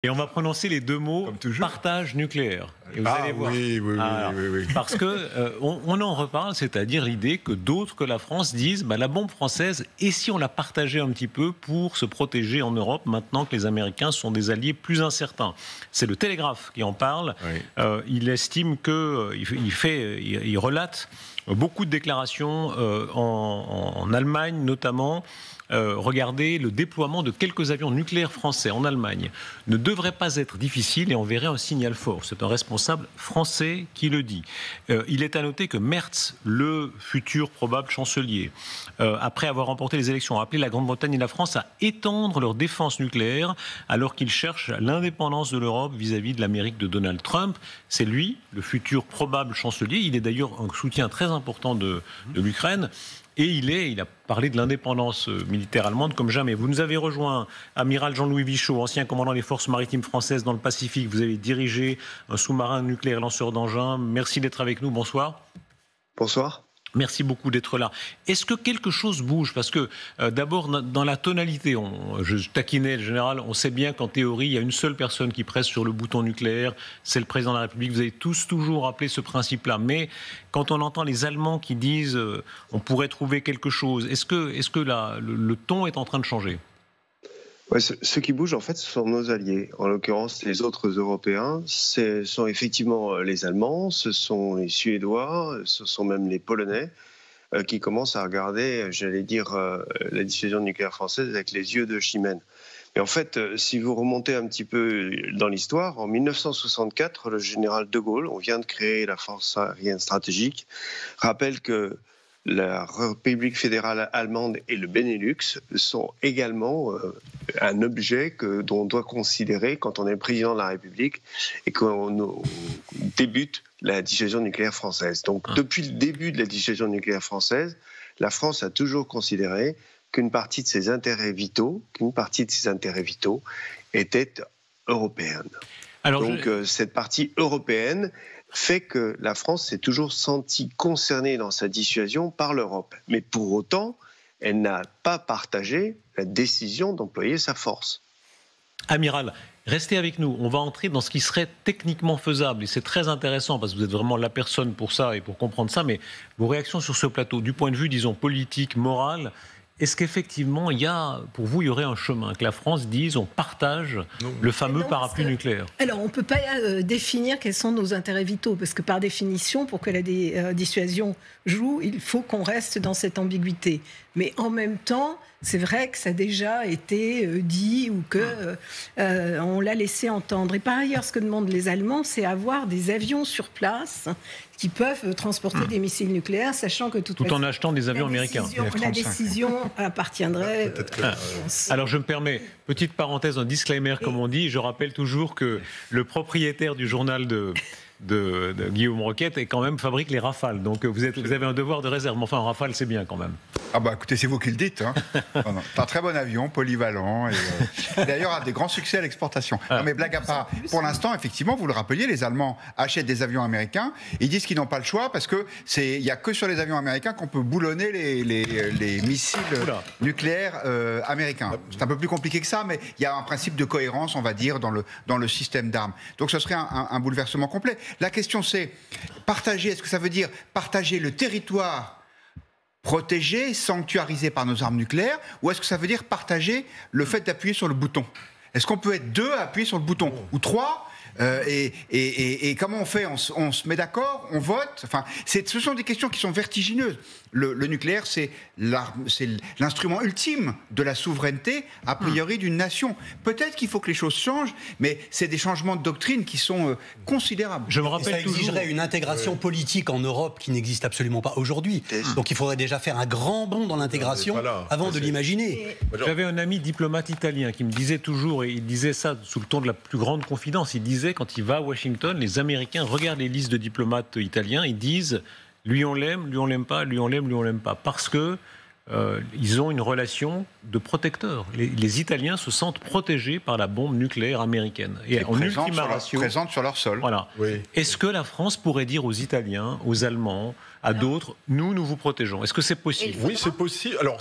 Et on va prononcer les deux mots Comme toujours. partage nucléaire. Et vous allez voir. Oui. Parce que on en reparle, c'est-à-dire l'idée que d'autres que la France disent la bombe française, et si on la partageait un petit peu pour se protéger en Europe maintenant que les Américains sont des alliés plus incertains. C'est le Télégraphe qui en parle. Oui. Il estime que il relate beaucoup de déclarations en Allemagne notamment. Regardez, le déploiement de quelques avions nucléaires français en Allemagne ne devrait pas être difficile et enverrait un signal fort. C'est un responsable français qui le dit. Il est à noter que Merz, le futur probable chancelier, après avoir remporté les élections, a appelé la Grande-Bretagne et la France à étendre leur défense nucléaire alors qu'ils cherchent l'indépendance de l'Europe vis-à-vis de l'Amérique de Donald Trump. C'est lui, le futur probable chancelier. Il est d'ailleurs un soutien très important de l'Ukraine. Et il a parlé de l'indépendance militaire allemande comme jamais. Vous nous avez rejoint, amiral Jean-Louis Vichot, ancien commandant des forces maritimes françaises dans le Pacifique. Vous avez dirigé un sous-marin nucléaire lanceur d'engins. Merci d'être avec nous. Bonsoir. Bonsoir. Merci beaucoup d'être là. Est-ce que quelque chose bouge ? Parce que d'abord, dans la tonalité, je taquinais le général, on sait bien qu'en théorie, il y a une seule personne qui presse sur le bouton nucléaire, c'est le président de la République. Vous avez tous toujours rappelé ce principe-là. Mais quand on entend les Allemands qui disent on pourrait trouver quelque chose, est-ce que le ton est en train de changer ? Ouais, ce qui bouge, en fait, ce sont nos alliés. En l'occurrence, les autres Européens, ce sont effectivement les Allemands, ce sont les Suédois, ce sont même les Polonais qui commencent à regarder, j'allais dire, la dissuasion nucléaire française avec les yeux de Chimène. Mais en fait, si vous remontez un petit peu dans l'histoire, en 1964, le général de Gaulle, on vient de créer la force aérienne stratégique, rappelle que la République fédérale allemande et le Benelux sont également un objet dont on doit considérer quand on est président de la République et qu'on débute la dissuasion nucléaire française. Donc, depuis le début de la dissuasion nucléaire française, la France a toujours considéré qu'une partie de ses intérêts vitaux était européenne. Donc, cette partie européenne fait que la France s'est toujours sentie concernée dans sa dissuasion par l'Europe. Mais pour autant, elle n'a pas partagé la décision d'employer sa force. Amiral, restez avec nous. On va entrer dans ce qui serait techniquement faisable. Et c'est très intéressant parce que vous êtes vraiment la personne pour ça et pour comprendre ça. Mais vos réactions sur ce plateau, du point de vue, disons, politique, moral, est-ce qu'effectivement, pour vous, il y aurait un chemin que la France dise on partage le fameux parapluie nucléaire ? Alors, on ne peut pas définir quels sont nos intérêts vitaux, parce que par définition, pour que la dissuasion joue, il faut qu'on reste dans cette ambiguïté. Mais en même temps, c'est vrai que ça a déjà été dit ou que on l'a laissé entendre. Et par ailleurs, ce que demandent les Allemands, c'est avoir des avions sur place qui peuvent transporter des missiles nucléaires, sachant que tout en achetant des avions américains. La décision appartiendrait. Alors je me permets, petite parenthèse, un disclaimer comme on dit, je rappelle toujours que le propriétaire du journal de Guillaume Roquette et quand même fabrique les Rafales. Donc vous avez un devoir de réserve. Mais enfin, un Rafale, c'est bien quand même. Ah bah écoutez, c'est vous qui le dites. Hein. C'est un très bon avion, polyvalent. Et d'ailleurs, a des grands succès à l'exportation. Non, mais blague à part, pour l'instant, effectivement, vous le rappeliez, les Allemands achètent des avions américains. Ils disent qu'ils n'ont pas le choix parce que il y a que sur les avions américains qu'on peut boulonner les missiles nucléaires américains. C'est un peu plus compliqué que ça, mais il y a un principe de cohérence, on va dire, dans le système d'armes. Donc, ce serait un bouleversement complet. La question, c'est partager. Est-ce que ça veut dire partager le territoire protégé, sanctuarisé par nos armes nucléaires, ou est-ce que ça veut dire partager le fait d'appuyer sur le bouton ? Est-ce qu'on peut être deux à appuyer sur le bouton ? Ou trois ? Et comment on fait ? On se met d'accord ? On vote ? Enfin, ce sont des questions qui sont vertigineuses. Le nucléaire, c'est l'instrument ultime de la souveraineté, a priori, d'une nation. Peut-être qu'il faut que les choses changent, mais c'est des changements de doctrine qui sont considérables. Je me rappelle ça exigerait une intégration politique en Europe qui n'existe absolument pas aujourd'hui. Donc il faudrait déjà faire un grand bond dans l'intégration avant de l'imaginer. J'avais un ami diplomate italien qui me disait toujours, et il disait ça sous le ton de la plus grande confidence, il disait quand il va à Washington, les Américains regardent les listes de diplomates italiens, ils disent lui on l'aime pas, lui on l'aime pas, parce que ils ont une relation de protecteur. Les Italiens se sentent protégés par la bombe nucléaire américaine. Et en ultima ratio, présente sur leur sol. Voilà. Oui. Est-ce que la France pourrait dire aux Italiens, aux Allemands, à d'autres, nous vous protégeons? Est-ce que c'est possible? Oui, c'est possible. Alors,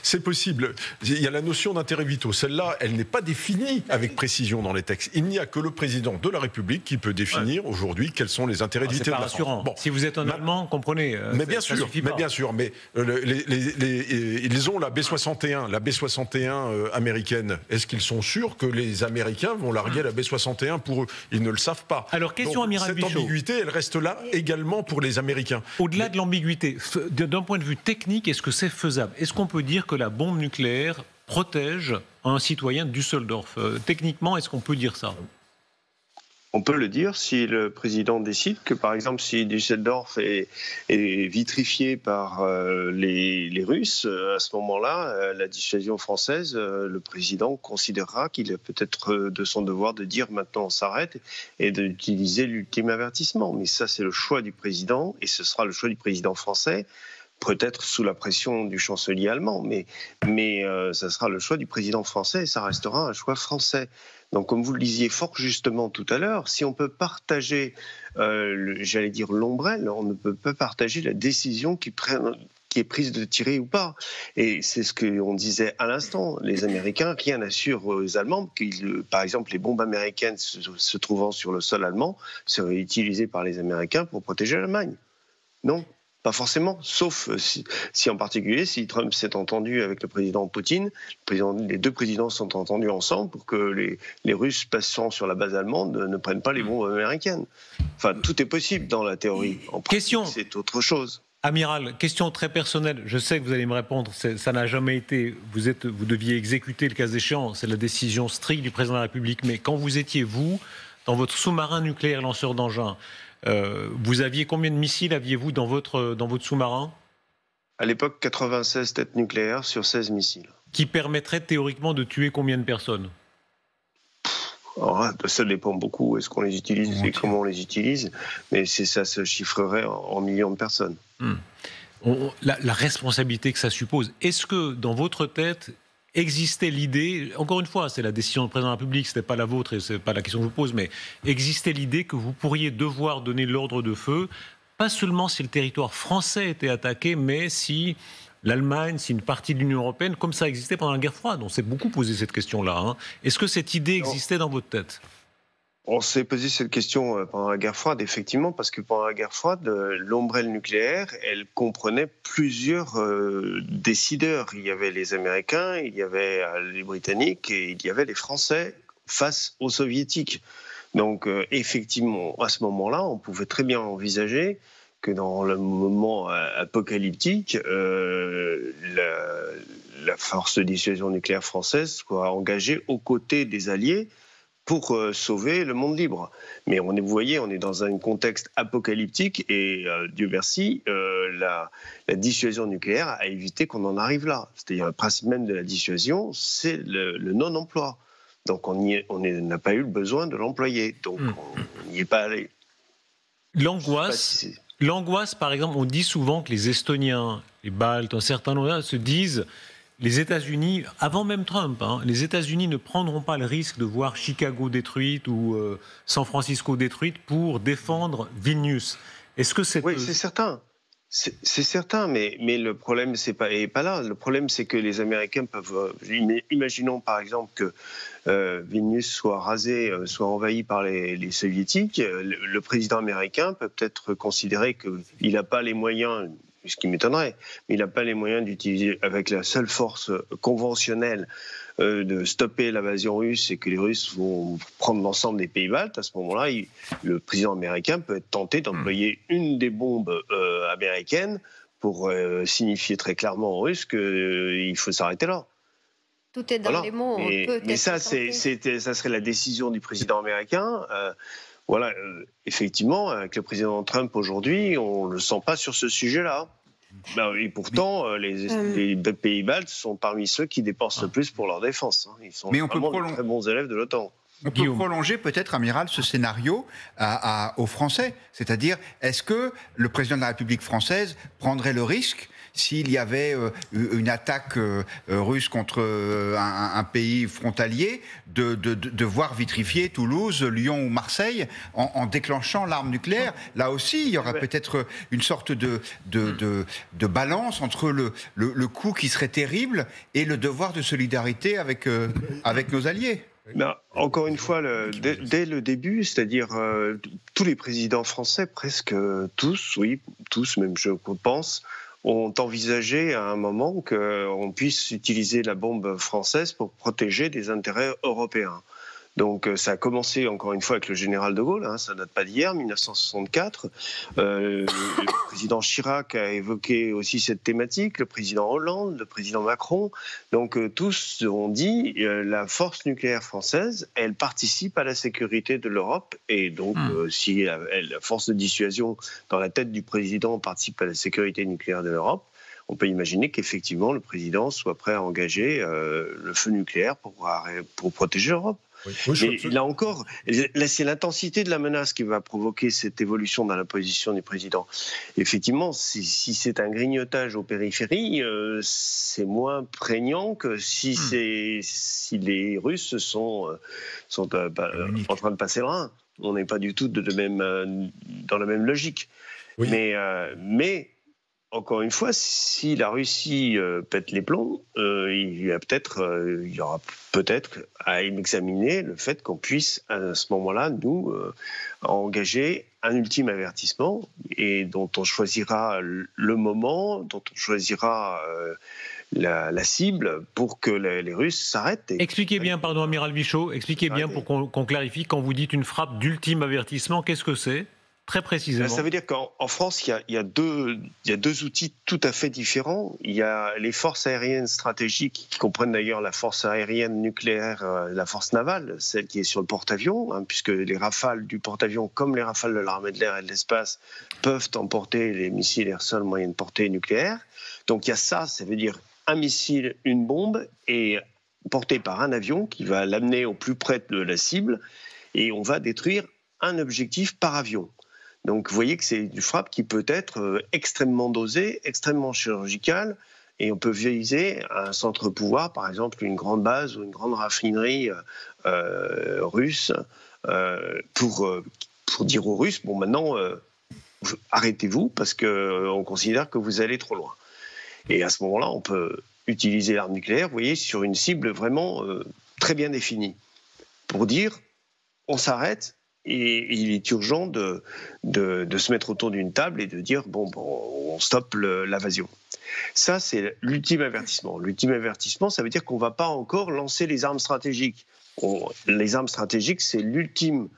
c'est possible. Il y a la notion d'intérêt vitaux. Celle-là, elle n'est pas définie avec précision dans les textes. Il n'y a que le président de la République qui peut définir aujourd'hui quels sont les intérêts vitaux de la France. C'est pas rassurant. Bon. Si vous êtes un Allemand, comprenez. Mais bien sûr. Mais ils ont la B-61, américaine. Est-ce qu'ils sont sûrs que les Américains vont larguer la B-61 pour eux? Ils ne le savent pas. Alors, question Amiral Bichot. Cette ambiguïté, elle reste là également pour les Américains. Au-delà de l'ambiguïté, d'un point de vue technique, est-ce que c'est faisable? Est-ce qu'on peut dire que la bombe nucléaire protège un citoyen de Düsseldorf? Techniquement, est-ce qu'on peut dire ça? On peut le dire si le président décide que, par exemple, si Düsseldorf est vitrifié par les Russes, à ce moment-là, la dissuasion française, le président considérera qu'il est peut-être de son devoir de dire maintenant on s'arrête et d'utiliser l'ultime avertissement. Mais ça, c'est le choix du président et ce sera le choix du président français. Peut-être sous la pression du chancelier allemand, mais ça sera le choix du président français et ça restera un choix français. Donc, comme vous le disiez fort justement tout à l'heure, si on peut partager, j'allais dire l'ombrelle, on ne peut pas partager la décision qui est prise de tirer ou pas. Et c'est ce qu'on disait à l'instant. Les Américains, rien n'assure aux Allemands que, par exemple, les bombes américaines se trouvant sur le sol allemand seraient utilisées par les Américains pour protéger l'Allemagne. Non. Pas forcément, sauf si en particulier, si Trump s'est entendu avec le président Poutine, les deux présidents sont entendus ensemble pour que les Russes passant sur la base allemande ne prennent pas les bombes américaines. Enfin, tout est possible dans la théorie. En pratique, c'est autre chose. Amiral, question très personnelle. Je sais que vous allez me répondre, ça n'a jamais été. Vous deviez exécuter le cas échéant. C'est la décision stricte du président de la République. Mais quand vous étiez, vous, dans votre sous-marin nucléaire lanceur d'engins, vous aviez combien de missiles aviez-vous dans votre sous-marin? À l'époque, 96 têtes nucléaires sur 16 missiles. Qui permettraient théoriquement de tuer combien de personnes? Alors, ça dépend beaucoup. Est-ce qu'on les utilise et comment on les utilise? Mais ça se chiffrerait en millions de personnes. La responsabilité que ça suppose. Est-ce que dans votre tête existait l'idée, encore une fois, c'est la décision du président de la République, ce n'est pas la vôtre et ce n'est pas la question que je vous pose, mais existait l'idée que vous pourriez devoir donner l'ordre de feu, pas seulement si le territoire français était attaqué, mais si l'Allemagne, si une partie de l'Union européenne, comme ça existait pendant la guerre froide. On s'est beaucoup posé cette question-là. Est-ce que cette idée existait dans votre tête? On s'est posé cette question pendant la guerre froide, effectivement, parce que pendant la guerre froide, l'ombrelle nucléaire, elle comprenait plusieurs décideurs. Il y avait les Américains, il y avait les Britanniques et il y avait les Français face aux Soviétiques. Donc, effectivement, à ce moment-là, on pouvait très bien envisager que dans le moment apocalyptique, la force de dissuasion nucléaire française soit engagée aux côtés des Alliés pour sauver le monde libre. Mais vous voyez, on est dans un contexte apocalyptique et Dieu merci, la dissuasion nucléaire a évité qu'on en arrive là. C'est-à-dire le principe même de la dissuasion, c'est le non-emploi. Donc on n'a pas eu le besoin de l'employer. Donc on n'y est pas allé. L'angoisse, par exemple, on dit souvent que les Estoniens, les Baltes, un certain nombre se disent... Les États-Unis, avant même Trump, les États-Unis ne prendront pas le risque de voir Chicago détruite ou San Francisco détruite pour défendre Vilnius. Est-ce que c'est... Oui, c'est certain. C'est certain, mais le problème n'est pas là. Le problème, c'est que les Américains peuvent... Imaginons par exemple que Vilnius soit rasé, soit envahi par les Soviétiques. Le président américain peut peut-être considérer qu'il n'a pas les moyens... ce qui m'étonnerait, mais il n'a pas les moyens d'utiliser avec la seule force conventionnelle de stopper l'invasion russe et que les Russes vont prendre l'ensemble des pays baltes. À ce moment-là, le président américain peut être tenté d'employer une des bombes américaines pour signifier très clairement aux Russes qu'il faut s'arrêter là. Tout est dans les mots. Mais ça, ça serait la décision du président américain. Voilà, effectivement, avec le président Trump aujourd'hui, on ne le sent pas sur ce sujet-là. Et pourtant, les pays baltes sont parmi ceux qui dépensent le plus pour leur défense. Ils sont vraiment de très bons élèves de l'OTAN. On peut prolonger peut-être, Amiral, ce scénario aux Français. C'est-à-dire, est-ce que le président de la République française prendrait le risque, s'il y avait une attaque russe contre un pays frontalier, de voir vitrifier Toulouse, Lyon ou Marseille en déclenchant l'arme nucléaire. Là aussi, il y aura peut-être une sorte de balance entre le coût qui serait terrible et le devoir de solidarité avec nos alliés. Ben, encore une fois, dès le début, c'est-à-dire tous les présidents français, presque tous, même je pense, ont envisagé à un moment qu'on puisse utiliser la bombe française pour protéger des intérêts européens. Donc ça a commencé encore une fois avec le général de Gaulle, ça date pas d'hier, 1964. Le président Chirac a évoqué aussi cette thématique, le président Hollande, le président Macron. Donc tous ont dit la force nucléaire française, elle participe à la sécurité de l'Europe. Et donc si la force de dissuasion dans la tête du président participe à la sécurité nucléaire de l'Europe, on peut imaginer qu'effectivement le président soit prêt à engager le feu nucléaire pour protéger l'Europe. Mais là encore, c'est l'intensité de la menace qui va provoquer cette évolution dans la position du président. Effectivement, si c'est un grignotage aux périphéries, c'est moins prégnant que si les Russes sont en train de passer le Rhin. On n'est pas du tout dans la même logique. Oui. Mais encore une fois, si la Russie pète les plombs, il y aura peut-être à examiner le fait qu'on puisse, à ce moment-là, nous, engager un ultime avertissement et dont on choisira le moment, dont on choisira la cible pour que les Russes s'arrêtent. Expliquez bien, pardon, amiral Michaud, expliquez bien pour qu'on clarifie, quand vous dites une frappe d'ultime avertissement, qu'est-ce que c'est ? Très précisément. Ça veut dire qu'en France, il y a deux outils tout à fait différents. Il y a les forces aériennes stratégiques, qui comprennent d'ailleurs la force aérienne nucléaire, la force navale, celle qui est sur le porte-avions, puisque les rafales du porte-avions, comme les rafales de l'armée de l'air et de l'espace, peuvent emporter les missiles air-sol moyenne portée nucléaire. Donc il y a ça veut dire un missile, une bombe, et porté par un avion qui va l'amener au plus près de la cible, et on va détruire un objectif par avion. Donc vous voyez que c'est une frappe qui peut être extrêmement dosée, extrêmement chirurgicale, et on peut viser un centre de pouvoir, par exemple une grande base ou une grande raffinerie russe, pour dire aux Russes, bon maintenant arrêtez-vous parce qu'on considère que vous allez trop loin. Et à ce moment-là, on peut utiliser l'arme nucléaire, vous voyez, sur une cible vraiment très bien définie, pour dire on s'arrête. Et il est urgent de se mettre autour d'une table et de dire bon, on stoppe l'invasion. Ça, c'est l'ultime avertissement. L'ultime avertissement, ça veut dire qu'on ne va pas encore lancer les armes stratégiques. Les armes stratégiques, c'est l'ultime,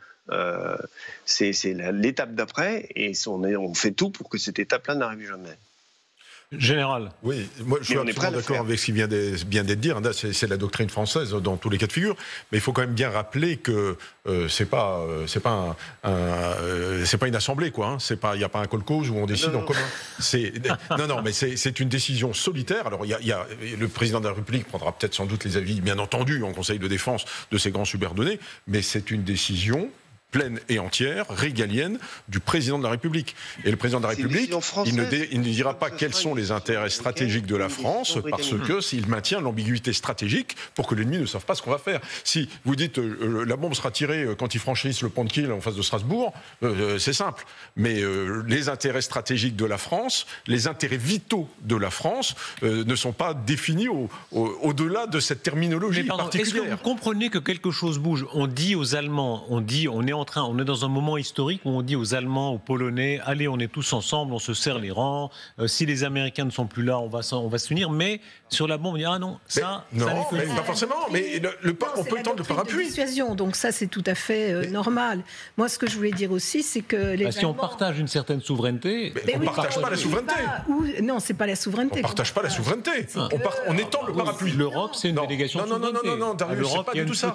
c'est l'étape d'après, et on fait tout pour que cette étape-là n'arrive jamais. Général. Oui, moi je suis absolument d'accord avec ce qui vient d'être dit. C'est la doctrine française dans tous les cas de figure. Mais il faut quand même bien rappeler que c'est pas une assemblée, quoi. Il n'y a pas un kolkhoz où on décide en commun. Mais c'est une décision solitaire. Alors le président de la République prendra peut-être sans doute les avis, bien entendu, en Conseil de défense de ses grands subordonnés. Mais c'est une décision pleine et entière, régalienne, du président de la République. Et le président de la République, il ne dira pas quels sont les intérêts stratégiques de la France, parce que s'il maintient l'ambiguïté stratégique pour que l'ennemi ne sache pas ce qu'on va faire. Si vous dites la bombe sera tirée quand ils franchissent le pont de Kiel en face de Strasbourg, c'est simple. Mais les intérêts stratégiques de la France, les intérêts vitaux de la France ne sont pas définis au-delà de cette terminologie particulière. Est-ce que vous comprenez que quelque chose bouge ? On dit aux Allemands, on est dans un moment historique où on dit aux Allemands, aux Polonais, allez, on est tous ensemble, on se serre les rangs. Si les Américains ne sont plus là, on va s'unir. Mais sur la bombe, on dit ah non, ça. Non, pas forcément. Mais on peut tendre le parapluie. Donc ça, c'est tout à fait normal. Moi, ce que je voulais dire aussi, c'est que les Allemands... Si on partage une certaine souveraineté, on ne partage pas la souveraineté. Non, c'est pas la souveraineté. On ne partage pas la souveraineté. On étend le parapluie. L'Europe, c'est une délégation de souveraineté. Non, Darius, c'est pas du tout ça.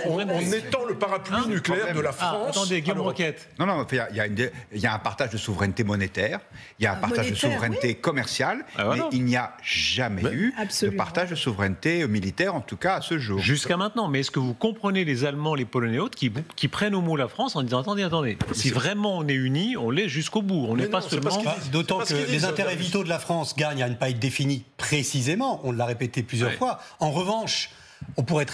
On étend le parapluie nucléaire de la France... attendez, Guillaume Roquette. Non, il y a un partage de souveraineté monétaire, il y a un partage de souveraineté commerciale, mais il n'y a jamais eu de partage de souveraineté militaire, en tout cas à ce jour. Jusqu'à maintenant. Mais est-ce que vous comprenez les Allemands, les Polonais et autres qui prennent au mot la France en disant attendez, si vraiment on est unis, on l'est jusqu'au bout. On n'est pas seulement... D'autant que les intérêts vitaux de la France gagnent à ne pas être définis précisément, on l'a répété plusieurs fois. En revanche, on pourrait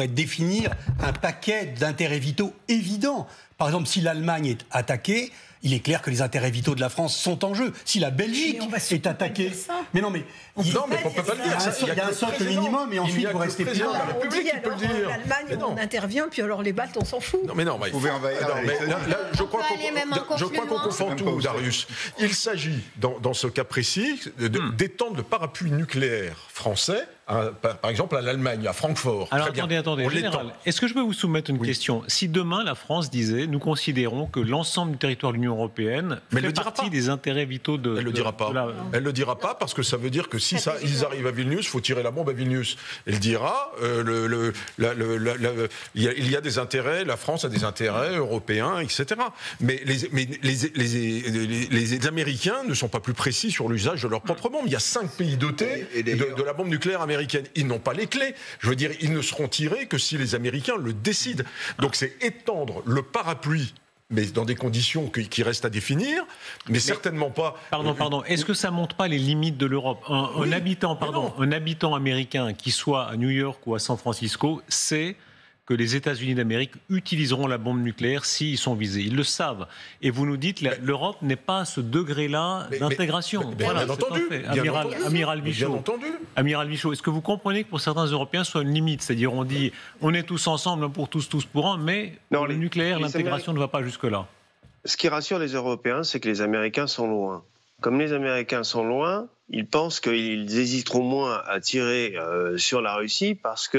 définir un paquet d'intérêts vitaux évidents. Par exemple, si l'Allemagne est attaquée, il est clair que les intérêts vitaux de la France sont en jeu. Si la Belgique est attaquée... Mais non, mais on ne peut pas le dire. Il y a un socle minimum et ensuite vous restez plus loin. On dit alors l'Allemagne, on intervient, puis alors les Baltes, on s'en fout. Non, mais non, vous pouvez envahir. Je crois qu'on confond tout, Darius. Il s'agit, dans ce cas précis, d'étendre le parapluie nucléaire français, par exemple à l'Allemagne, à Francfort. Alors attendez, général, est-ce que je peux vous soumettre une question ? Si demain la France disait, nous considérons que l'ensemble du territoire de l'Union européenne fait partie des intérêts vitaux de... Elle ne le dira pas. Elle le dira pas parce que ça veut dire que si ils arrivent à Vilnius, il faut tirer la bombe à Vilnius. Elle dira, il y a des intérêts, la France a des intérêts européens, etc. Mais les Américains ne sont pas plus précis sur l'usage de leur propre bombe. Il y a 5 pays dotés de la bombe nucléaire américaine. Ils n'ont pas les clés. Je veux dire, ils ne seront tirés que si les Américains le décident. Donc c'est étendre le parapluie, mais dans des conditions qui restent à définir, mais certainement pas... Pardon. Est-ce que ça ne montre pas les limites de l'Europe ? Un habitant américain qui soit à New York ou à San Francisco sait que les États-Unis d'Amérique utiliseront la bombe nucléaire s'ils sont visés. Ils le savent. Et vous nous dites que l'Europe n'est pas à ce degré-là d'intégration. Bien entendu. Amiral Michaud, est-ce que vous comprenez que pour certains Européens, ce soit une limite ? C'est-à-dire, on dit, on est tous ensemble, pour tous pour un, mais le nucléaire, l'intégration ne va pas jusque-là. Ce qui rassure les Européens, c'est que les Américains sont loin. Comme les Américains sont loin, ils pensent qu'ils hésiteront moins à tirer sur la Russie parce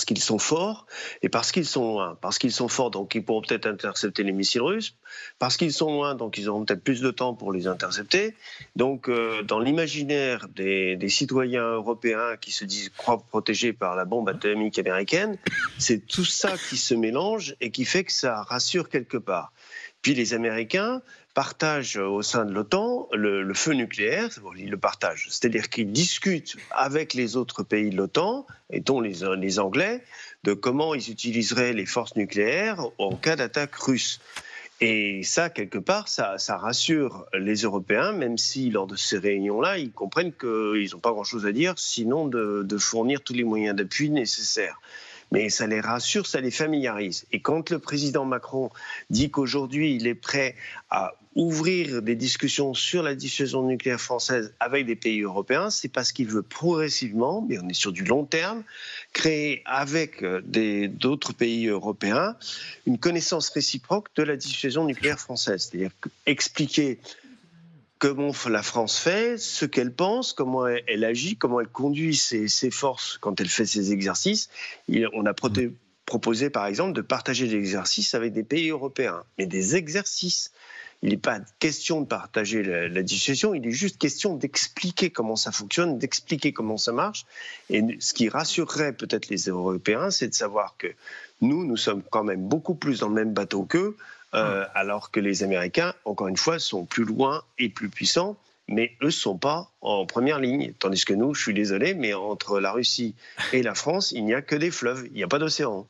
qu'ils sont forts et parce qu'ils sont loin. Parce qu'ils sont forts, donc ils pourront peut-être intercepter les missiles russes. Parce qu'ils sont loin, donc ils auront peut-être plus de temps pour les intercepter. Donc, dans l'imaginaire des citoyens européens qui se croient protégés par la bombe atomique américaine, c'est tout ça qui se mélange et qui fait que ça rassure quelque part. Puis les Américains partagent au sein de l'OTAN le feu nucléaire, ils le partagent, c'est-à-dire qu'ils discutent avec les autres pays de l'OTAN, et dont les Anglais, de comment ils utiliseraient les forces nucléaires en cas d'attaque russe. Et ça, quelque part, ça rassure les Européens, même si lors de ces réunions-là, ils comprennent qu'ils n'ont pas grand-chose à dire, sinon de fournir tous les moyens d'appui nécessaires. Mais ça les rassure, ça les familiarise. Et quand le président Macron dit qu'aujourd'hui, il est prêt à ouvrir des discussions sur la dissuasion nucléaire française avec des pays européens, c'est parce qu'il veut progressivement, mais on est sur du long terme, créer avec d'autres pays européens une connaissance réciproque de la dissuasion nucléaire française. C'est-à-dire expliquer comment la France fait, ce qu'elle pense, comment elle agit, comment elle conduit ses forces quand elle fait ses exercices. On a proposé, par exemple, de partager des exercices avec des pays européens, mais des exercices. Il n'est pas question de partager la dissuasion, il est juste question d'expliquer comment ça fonctionne, d'expliquer comment ça marche. Et ce qui rassurerait peut-être les Européens, c'est de savoir que nous sommes quand même beaucoup plus dans le même bateau qu'eux, alors que les Américains, encore une fois, sont plus loin et plus puissants, mais eux ne sont pas en première ligne. Tandis que nous, je suis désolé, mais entre la Russie et la France, il n'y a que des fleuves, il n'y a pas d'océan.